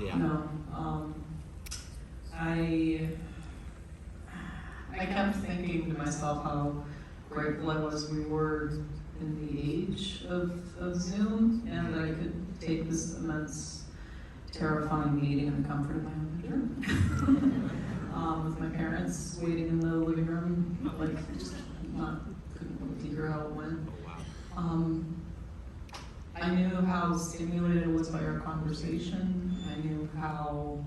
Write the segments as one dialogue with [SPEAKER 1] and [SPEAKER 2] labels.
[SPEAKER 1] Yeah.
[SPEAKER 2] No, I kept thinking to myself how grateful I was we were in the age of Zoom, and that I could take this immense, terrifying meeting in the comfort of my own bedroom. With my parents waiting in the living room, like, just couldn't really figure out how it went. I knew how stimulated it was by our conversation. I knew how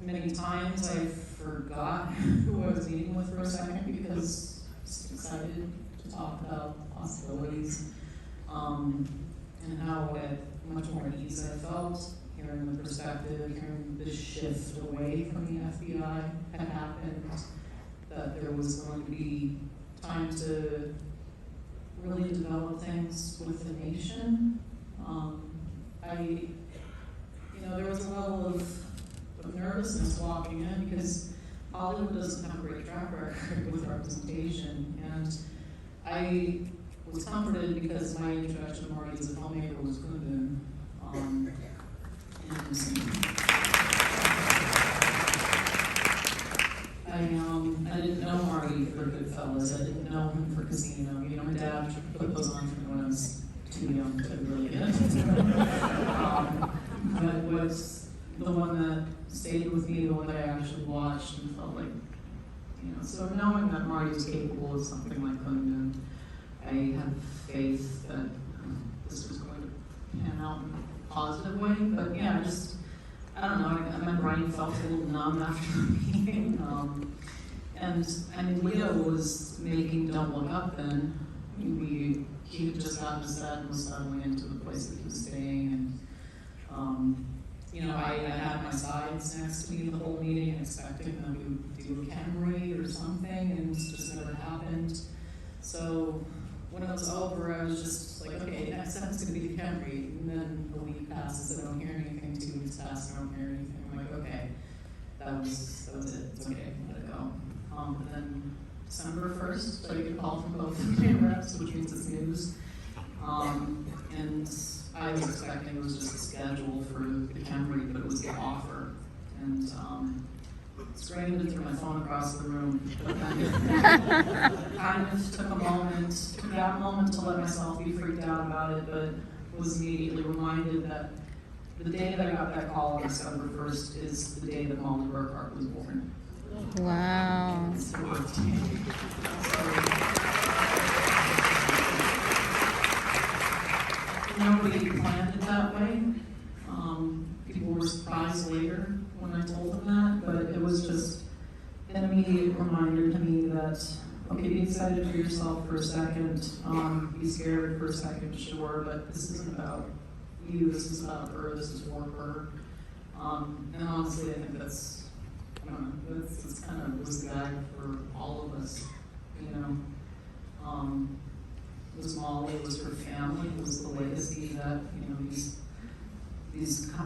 [SPEAKER 2] many times I forgot who I was meeting with for a second because I was excited to talk about possibilities, and how much more at ease I felt, hearing the perspective, hearing the shift away from the FBI had happened, that there was going to be time to really develop things with the nation. There was a level of nervousness walking in because Hollywood doesn't have a great track record with representation, and I was comforted because my introduction to Marty as a filmmaker was good, and I didn't know Marty for Goodfellas. I didn't know him for Casino. My dad put those on for me when I was too young to really get into them. But was the one that stayed with me, the one that I actually watched and felt like, so knowing that Marty was capable of something like Clinton, I had faith that this was going to pan out in a positive way. But yeah, I don't know, my brain felt a little numb after the meeting. And Leo was making Don't Look Up then. He had just gotten to set and was settling into the place that he was staying. And, I had my sides next to me the whole meeting, expecting them to do a Camry or something, and it just never happened. So when it was over, I was just like, okay, next step's going to be the Camry. And then a week passes, I don't hear anything. 2 weeks pass, I don't hear anything. I'm like, okay, that was it. It's okay, let it go. But then December 1st, I get a call from both of the reps, which means it's news. And I was expecting it was just a schedule for the Camry, but it was the offer. And screamed it through my phone across the room. But then kind of took that moment to let myself be freaked out about it, but was immediately reminded that the day that I got that call on December 1st is the day that Molly Burkhart was born.
[SPEAKER 3] Wow.
[SPEAKER 2] It's her birthday. Nobody planned it that way. People were surprised later when I told them that, but it was just an immediate reminder to me that, okay, be excited for yourself for a second, be scared for a second, sure, but this isn't about you, this is about her, this is for her. And honestly, I think that's kind of was the guide for all of us, It was Molly, it was her family, it was the legacy that,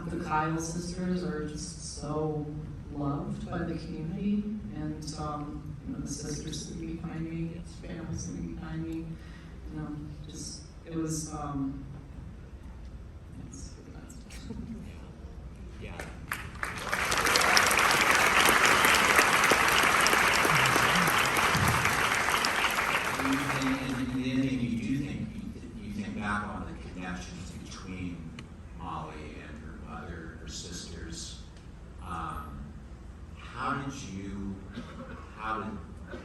[SPEAKER 2] the Kyle sisters are just so loved by the community, and, the sisters sitting behind me, family sitting behind me, it was,
[SPEAKER 1] Yeah. You think back on the connections between Molly and her mother, her sisters. How did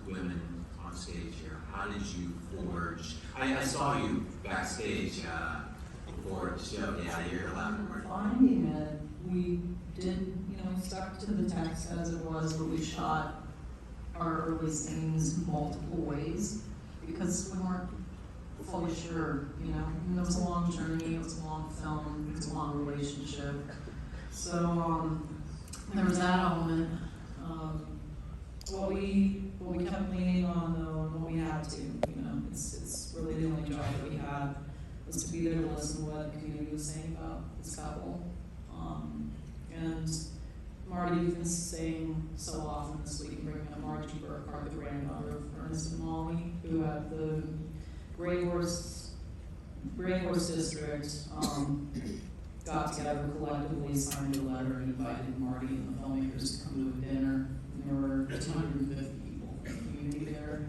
[SPEAKER 1] women on stage here, how did you forge? I saw you backstage before the show. Yeah, you're allowed to work.
[SPEAKER 2] Finding it, we did, stuck to the text as it was, but we shot our early scenes multiple ways because we weren't fully sure, And it was a long journey, it was a long film, it was a long relationship. So there was that element. What we kept leaning on though, and what we had to, it's really the only job that we had, was to be there to listen to what the community was saying about this couple. And Marty has been saying so often this week, bringing up Margie Burkhart, the granddaughter of Ernest and Molly, who had the Grey Horse District got together collectively, signed a letter, and invited Marty and the filmmakers to come to a dinner. And there were 250 people in the community there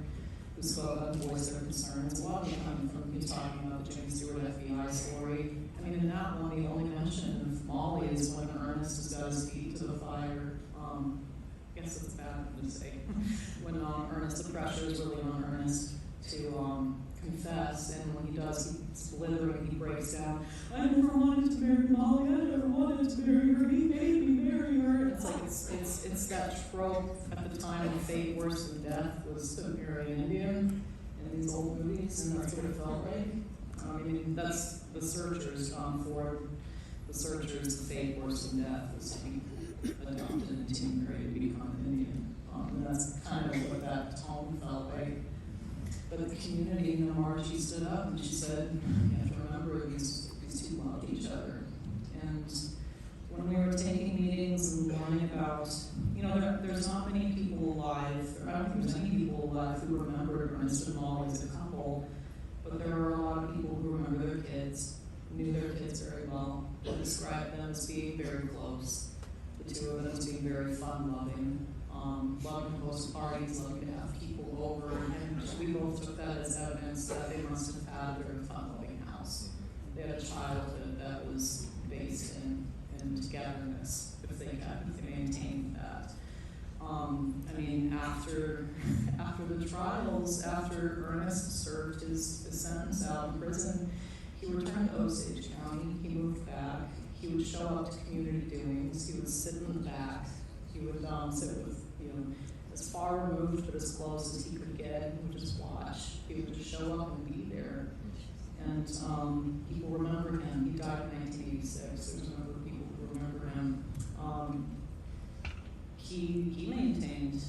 [SPEAKER 2] who spoke up and voiced their concerns. A lot of them coming from you talking about the Jimmy Stewart FBI story. I mean, in that one, the only mention of Molly is when Ernest has got his feet to the fire. I guess it's bad to say. When Ernest, the pressure is really on Ernest to confess, and when he does, he's blithering, he breaks down. I never wanted to marry Molly. I never wanted to marry her. He made me marry her. It's like it's that trope at the time of fate worse than death was to marry an Indian in these old movies, and that's what it felt like. I mean, that's the Searchers, Ford. The Searchers, the fate worse than death was to be adopted into marry to become an Indian. And that's kind of what that tone felt like. But the community, Margie stood up and she said, you have to remember these two loved each other. And when we were taking meetings and learning about, there's not many people alive, I don't think there's any people alive who remember Ernest and Molly as a couple, but there are a lot of people who remember their kids, knew their kids very well, described them as being very close, the two of them as being very fun-loving, loving to host parties, loving to have people over, and we both took that as evidence that they must have had a very fun-loving house. They had a childhood that was based in togetherness, if they maintained that. I mean, after the trials, after Ernest served his sentence out in prison, he returned to Osage County. He moved back. He would show up to community doings. He would sit in the back. He would sit with, as far removed but as close as he could get. He would just watch. He would just show up and be there. And people remember him. He died in 1986. There's a number of people who remember him. He maintained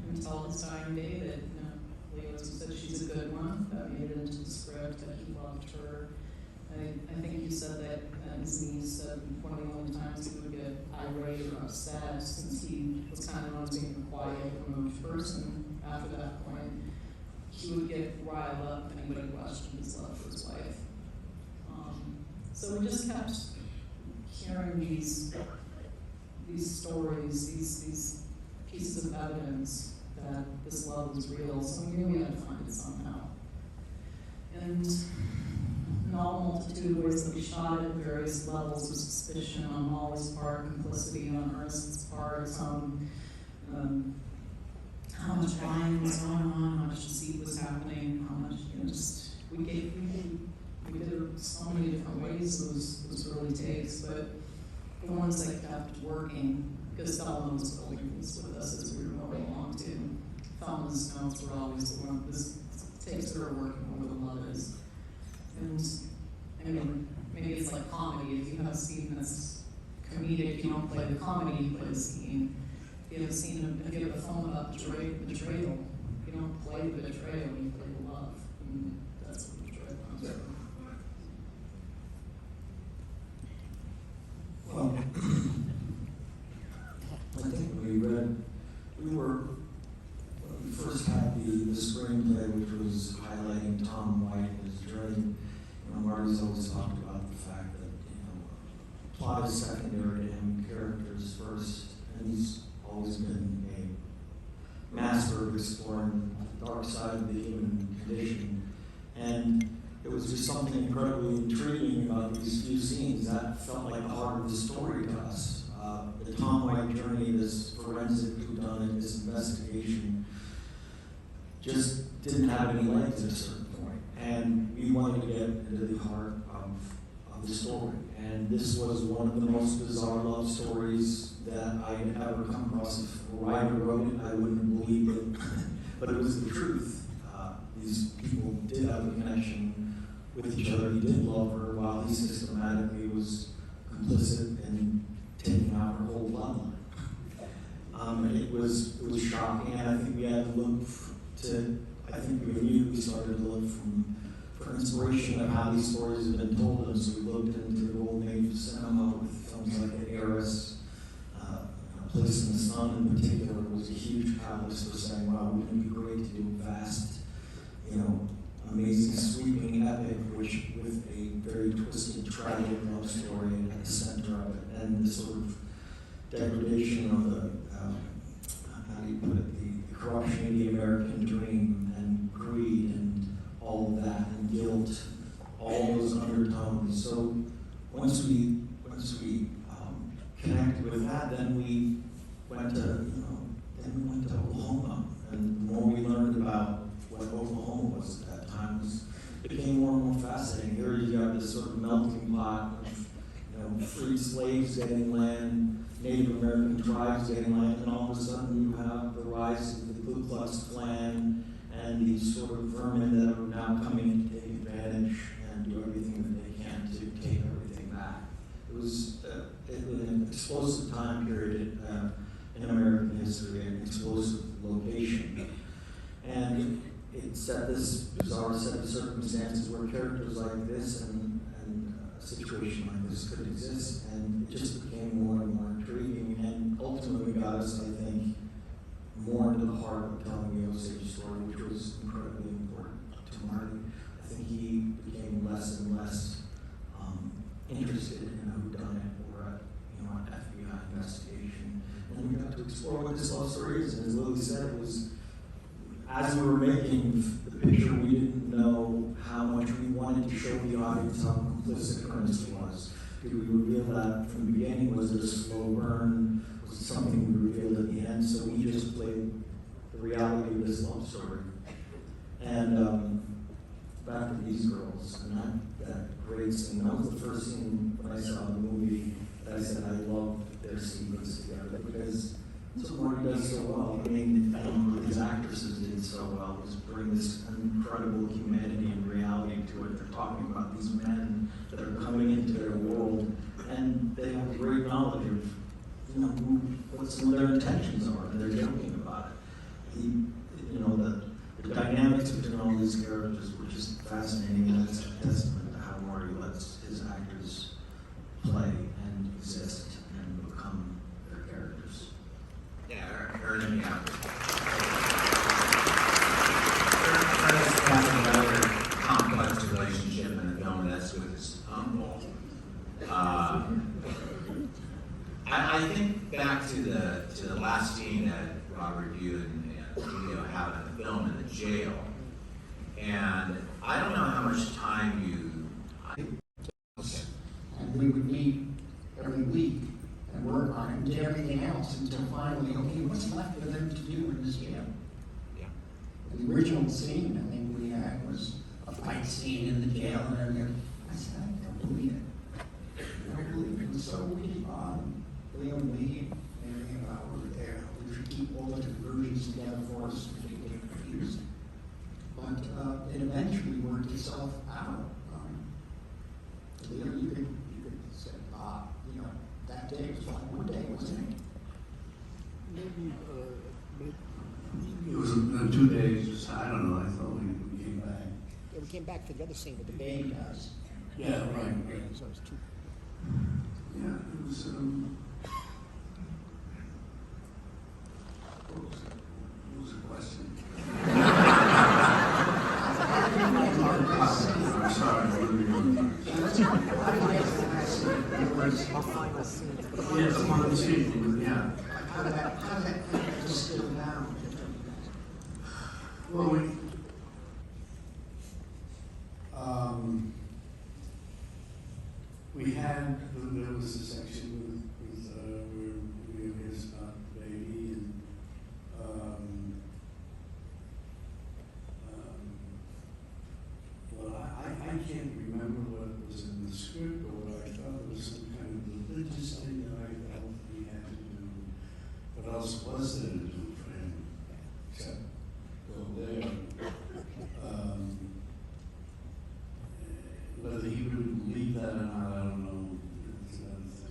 [SPEAKER 2] until his dying day that, Leo said she's a good one. That made it into the script, that he loved her. I think you said that his niece said one of the only times he would get irate or upset, since he was kind of known as being a quiet, removed person after that point, he would get riled up if anybody questioned his love for his wife. So we just kept hearing these stories, these pieces of evidence that this love was real, so we knew we had to find it somehow. And in all multitude of ways that we shot it, various levels of suspicion on Molly's part, complicity on Ernest's part, how much lying was going on, how much deceit was happening, how much, we did it so many different ways, those early takes, but the ones that kept working, because Thelma was building this with us as we were going along too. Thelma's notes were always the one, this takes that are working where the love is. And I mean, maybe it's like comedy. If you have a scene that's comedic, you don't play the comedy, you play the scene. If you have a scene, if you have a film about betrayal, you don't play the betrayal, you play the love. And that's what betrayal comes from.
[SPEAKER 4] Well, I think when we first had the screenplay, which was highlighting Tom White and his journey. Marty's always talked about the fact that, plot is secondary to him, characters first, and he's always been a master of exploring the dark side of the human condition. And it was just something incredibly intriguing about these few scenes that felt like the heart of the story to us. The Tom White journey, this forensic whodunit, this investigation, just didn't have any legs at a certain point. And we wanted to get into the heart of the story. And this was one of the most bizarre love stories that I had ever come across. If a writer wrote it, I wouldn't have believed it, but it was the truth. These people did have a connection with each other. He did love her while he systematically was complicit in taking out her whole bloodline. It was shocking, and I think we had to look I think we immediately started to look for inspiration of how these stories have been told, and so we looked into the golden age of cinema with films like The Heiress. A Place in the Sun in particular was a huge catalyst for saying, wow, wouldn't it be great to do a vast, amazing, sweeping epic, which with a very twisted, tragic love story at the center of it, and the sort of degradation of the, how do you put it, the corruption of the American dream, and greed, and all of that, and guilt, all those undertones. So once we connected with that, then we went to, Oklahoma, and the more we learned about what Oklahoma was at that time, it became more and more fascinating. Here you got this sort of melting pot of, freed slaves getting land, Native American tribes getting land, and all of a sudden you have the rise of the Ku Klux Klan and these sort of vermin that are now coming to take advantage and do everything that they can to take everything back. It was an explosive time period in American history, an explosive location. And it set this bizarre set of circumstances where characters like this and a situation like this could exist, and it just became more and more intriguing, and ultimately got us, I think, more into the heart of telling the Osage story, which was incredibly important to Marty. I think he became less and less interested in a whodunit or an FBI investigation. And we got to explore what this love story is, and as Lily said, it was, as we were making the picture, we didn't know how much we wanted to show the audience how complicit Ernest was. Did we reveal that from the beginning? Was it a slow burn? Was it something we revealed at the end? So we just played the reality of this love story. And back to these girls, and that great scene. That was the first scene when I saw the movie that I said I loved their sequence together, because that's what Marty does so well. I mean, his actresses did so well, was bring this incredible humanity and reality to it. They're talking about these men that are coming into their world, and they have great knowledge of, what some of their intentions are, and they're joking about it. The dynamics between all these characters were just fascinating, and it's a testament to how Marty lets his actors play and exist and become their characters.
[SPEAKER 1] Yeah, Ernest, yeah.
[SPEAKER 2] Ernest
[SPEAKER 1] has another complex relationship in the film, that's with his uncle. I think back to the last scene that Robert, you and Julio have in the film in the jail, and I don't know how much time
[SPEAKER 5] And we would meet every week and work on it and did everything else until finally, okay, what's left for them to do in this jail?
[SPEAKER 1] Yeah.
[SPEAKER 5] The original scene I think we had was a fight scene in the jail and everything. I said, I don't believe it. I don't believe it. And so we, Leo and me, and everything about we were there. We should keep all the conversions together for us so we can get confused. But it eventually worked itself out. Leo, you could say, that day was like one day, wasn't it?
[SPEAKER 6] Maybe, it was 2 days. I don't know. I thought we came back.
[SPEAKER 5] Yeah, we came back for the other scene with the baby does.
[SPEAKER 6] Yeah, right.
[SPEAKER 5] So it was 2.
[SPEAKER 6] Yeah, it was. What was the question? I'm sorry. Yeah, the final scene. Yeah.
[SPEAKER 5] How did that distill down?
[SPEAKER 6] Well, we had, there was a section with where we asked about the baby, and well, I can't remember what was in the script or what I thought was some kind of religious thing that I felt we had to do. What else was there to do for him except go there? Whether he would leave that or not, I don't know. It's another thing.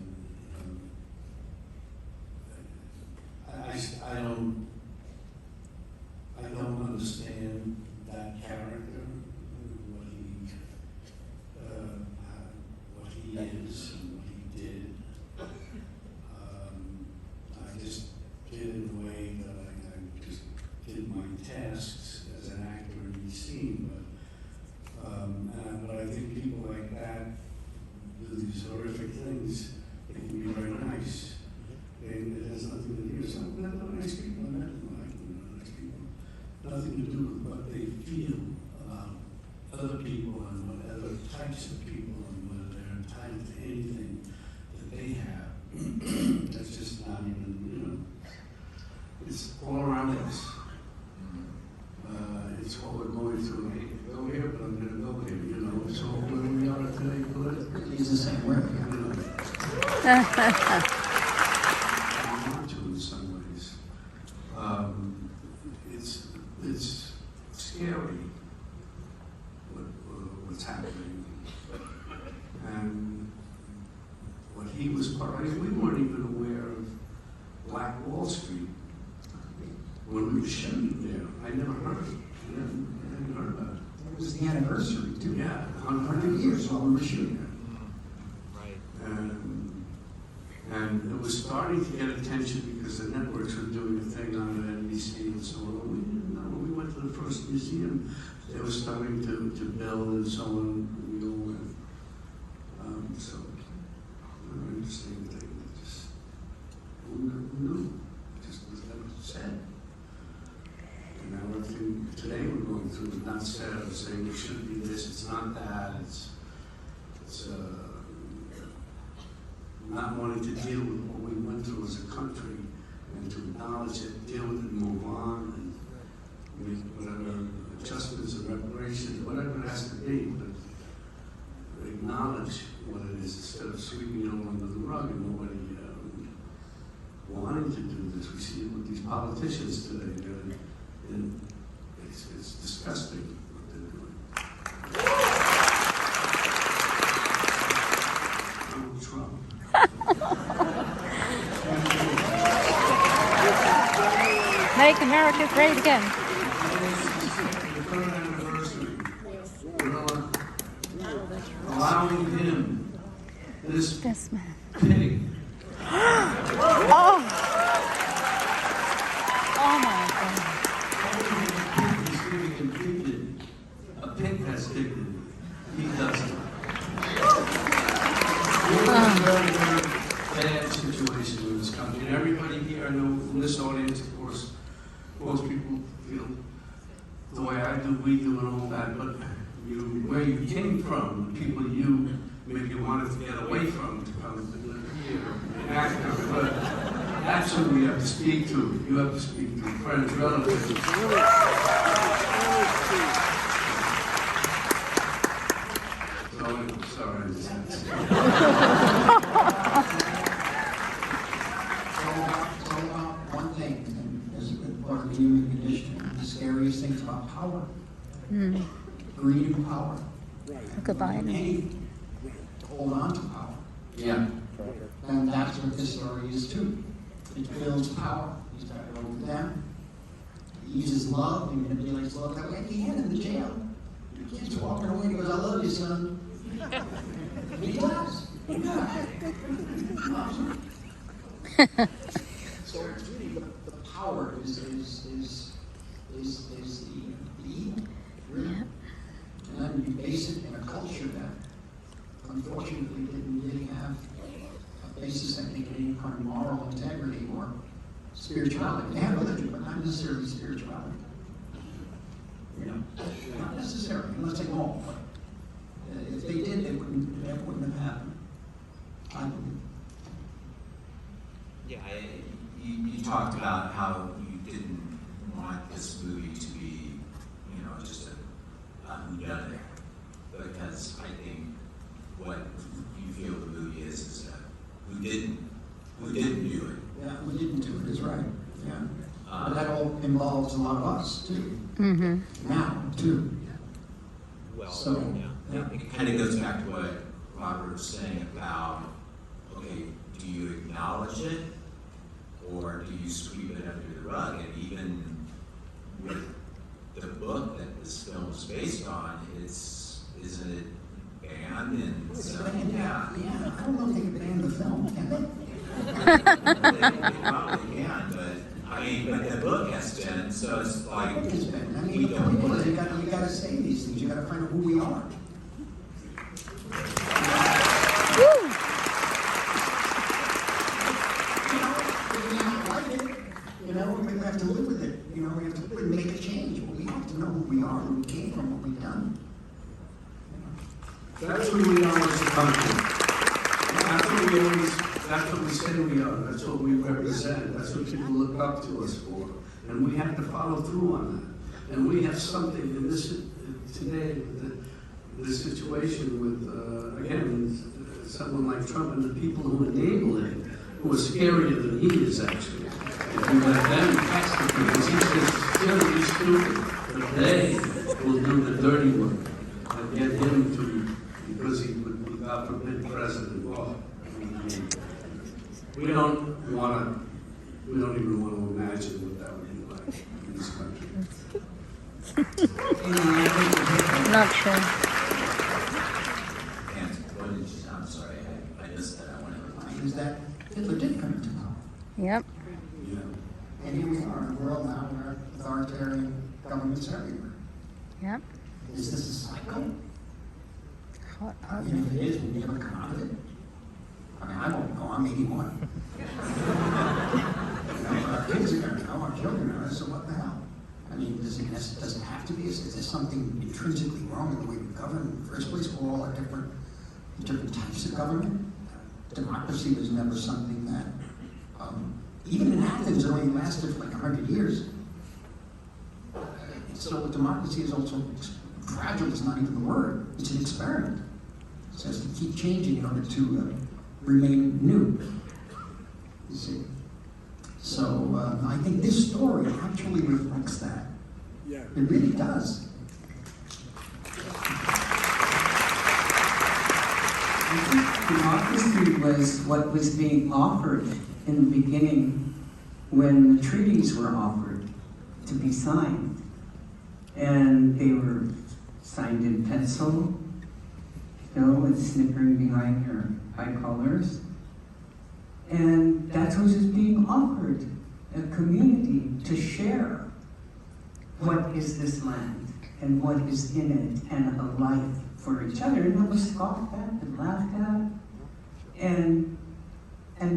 [SPEAKER 6] it's all around us. It's what we're going through. I hate to go here, but I'm going to go here, you know. So where we are today politically is the same way, you know. We want to in some ways. It's scary what's happening. And what he was part of, we weren't even aware of Black Wall Street when we were shooting there. I never heard of it. I never heard about it.
[SPEAKER 5] It was the anniversary, too.
[SPEAKER 6] Yeah,
[SPEAKER 5] 100 years while we were shooting it.
[SPEAKER 6] And it was starting to get attention because the networks were doing a thing on NBC and so on. We didn't know. We went to the first museum. They were starting to build and so on. We all went. So, very interesting thing. Just, who knew? It just was never said. And now everything today we're going through is not said. I was saying it should be this, it's not that. It's not wanting to deal with what we went through as a country and to acknowledge it, deal with it, move on, and make whatever adjustments or reparations, whatever it has to be, but acknowledge what it is instead of sweeping it all under the rug and nobody wanting to do this. We see it with these politicians today, and it's disgusting what they're doing. Donald Trump.
[SPEAKER 3] Make America great again.
[SPEAKER 6] The third anniversary. Allowing him, this
[SPEAKER 3] Man.
[SPEAKER 6] pig,
[SPEAKER 3] Oh! Oh my God.
[SPEAKER 6] he's getting convicted. A pig has dignity. He doesn't. We're in a very, very bad situation in this country. And everybody here, I know in this audience, of course, most people feel the way I do, we do, and all that, but where you came from, the people you maybe wanted to get away from to come to live here in Africa, but that's who we have to speak to. You have to speak to friends, relatives. So, sorry, I just had to say.
[SPEAKER 5] It's all about one thing, and as a good part of the human condition, the scariest thing is about power. Greed and power.
[SPEAKER 3] Goodbye.
[SPEAKER 5] Anything to hold on to power.
[SPEAKER 6] Yeah.
[SPEAKER 5] And that's what this story is too. It builds power. He's got it over them. He uses love. He manipulates love that way. He had in the jail. The kid's walking away and he goes, "I love you, son." He does. He does. So really, the power is the evil, really. And then you base it in a culture that unfortunately didn't really have a basis, I think, in any kind of moral integrity or spirituality. They had religion, but not necessarily spirituality. You know, not necessarily, unless they won't. But if they did, that wouldn't have happened. I believe.
[SPEAKER 1] Yeah, you talked about how you didn't want this movie to be, you know, just a whodunit, because I think what you feel the movie is who didn't do it.
[SPEAKER 5] Yeah, we didn't do it, is right. Yeah. But that all involves a lot of us, too. Now, too.
[SPEAKER 1] Well,
[SPEAKER 5] So,
[SPEAKER 1] yeah. It kind of goes back to what Robert was saying about, okay, do you acknowledge it, or do you sweep it under the rug? And even with the book that this film is based on, isn't it banned? And
[SPEAKER 5] It's
[SPEAKER 1] so,
[SPEAKER 5] banned,
[SPEAKER 1] yeah.
[SPEAKER 5] yeah. I don't know if they can ban the film, can they?
[SPEAKER 1] They probably can, but I mean, but the book has been, so it's like,
[SPEAKER 5] I mean,
[SPEAKER 1] we
[SPEAKER 5] the
[SPEAKER 1] don't
[SPEAKER 5] point
[SPEAKER 1] want
[SPEAKER 5] is, you
[SPEAKER 1] it.
[SPEAKER 5] gotta say these things, you gotta find out who we are. If we don't like it, you know, we have to live with it, you know, we have to live and make a change, but we have to know who we are, where we came from, what we've done.
[SPEAKER 6] That's who we are as a country. That's what we always That's what we say we are, that's what we represent, that's what people look up to us for. And we have to follow through on that. And we have something in this, today, the situation with, again, someone like Trump and the people who enable him, who are scarier than he is actually. If you let them text the because he's just silly, stupid, but they will do the dirty work and get him to, because he would be, God forbid, president. Well, I mean, we don't even want to imagine what that would be like in this country.
[SPEAKER 3] Not sure.
[SPEAKER 1] And what did you, I'm sorry, I missed that, I wanted to remind
[SPEAKER 5] Is that Hitler did come into power.
[SPEAKER 3] Yep.
[SPEAKER 6] Yeah.
[SPEAKER 5] And here we are in a world now where authoritarian governments are everywhere.
[SPEAKER 3] Yep.
[SPEAKER 5] Is this a cycle?
[SPEAKER 3] Hot.
[SPEAKER 5] And if it is, will we ever come out of it? I mean, I won't know, I'm 81. Our kids are gonna know, our children are, so what the hell? I mean, does it have to be? Is there something intrinsically wrong in the way we govern in the first place? We're all are different types of government. Democracy was never something that, even in Athens, it only lasted for like 100 years. So democracy is also fragile, is not even the word. It's an experiment. It has to keep changing in order to remain new. You see? So I think this story actually reflects that. Yeah. It really does.
[SPEAKER 7] I think democracy was what was being offered in the beginning when the treaties were offered to be signed. And they were signed in pencil, with snickering behind their high collars. And that's what was being offered, a community to share what is this land and what is in it and a life for each other. And that was scoffed at and laughed at. And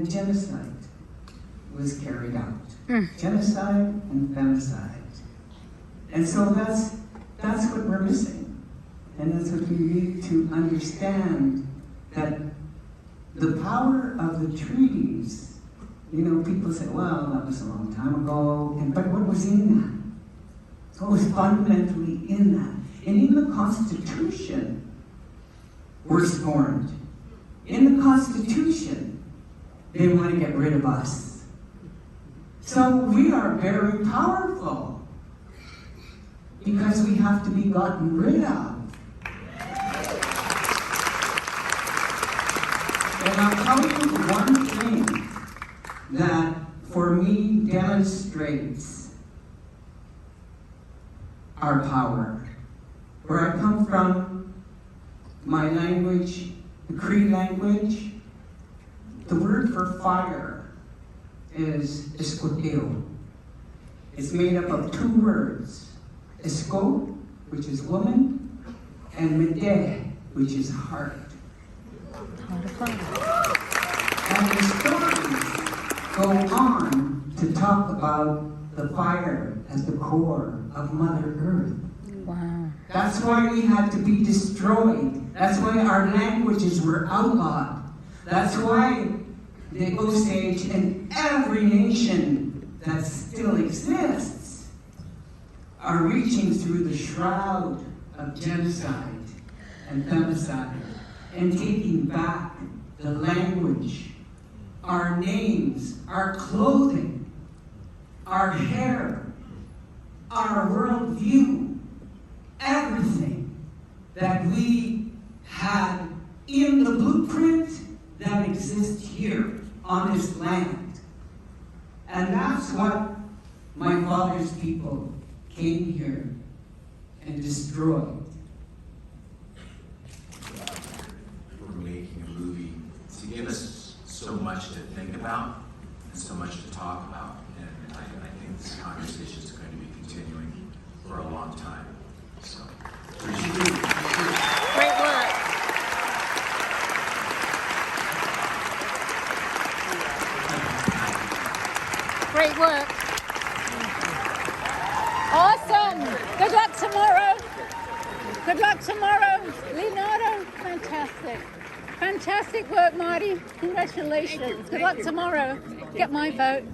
[SPEAKER 7] genocide was carried out. Genocide and femicide. And so that's what we're missing. And that's what we need to understand, that the power of the treaties, people say, well, that was a long time ago, but what was in that? What was fundamentally in that? And in the Constitution, we're scorned. In the Constitution, they want to get rid of us. So we are very powerful because we have to be gotten rid of. And I'll tell you the one thing that, for me, demonstrates our power. Where I come from, my language, the Cree language, the word for fire is escoteo. It's made up of two words, esco, which is woman, and mede, which is heart. And the stories go on to talk about the fire at the core of Mother Earth.
[SPEAKER 3] Wow.
[SPEAKER 7] That's why we had to be destroyed. That's why our languages were outlawed. That's why the Osage and every nation that still exists are reaching through the shroud of genocide and femicide and taking back the language, our names, our clothing, our hair, our worldview, everything that we had in the blueprint that exists here on this land. And that's what my father's people came here and destroyed.
[SPEAKER 1] making a movie to give us so much to think about and so much to talk about. And I think this conversation is going to be continuing for a long time. So, appreciate it.
[SPEAKER 3] Great work. Great work. Awesome. Good luck tomorrow. Good luck tomorrow. Leonardo, fantastic. Fantastic work, Marty. Congratulations. Good luck tomorrow. Get my vote.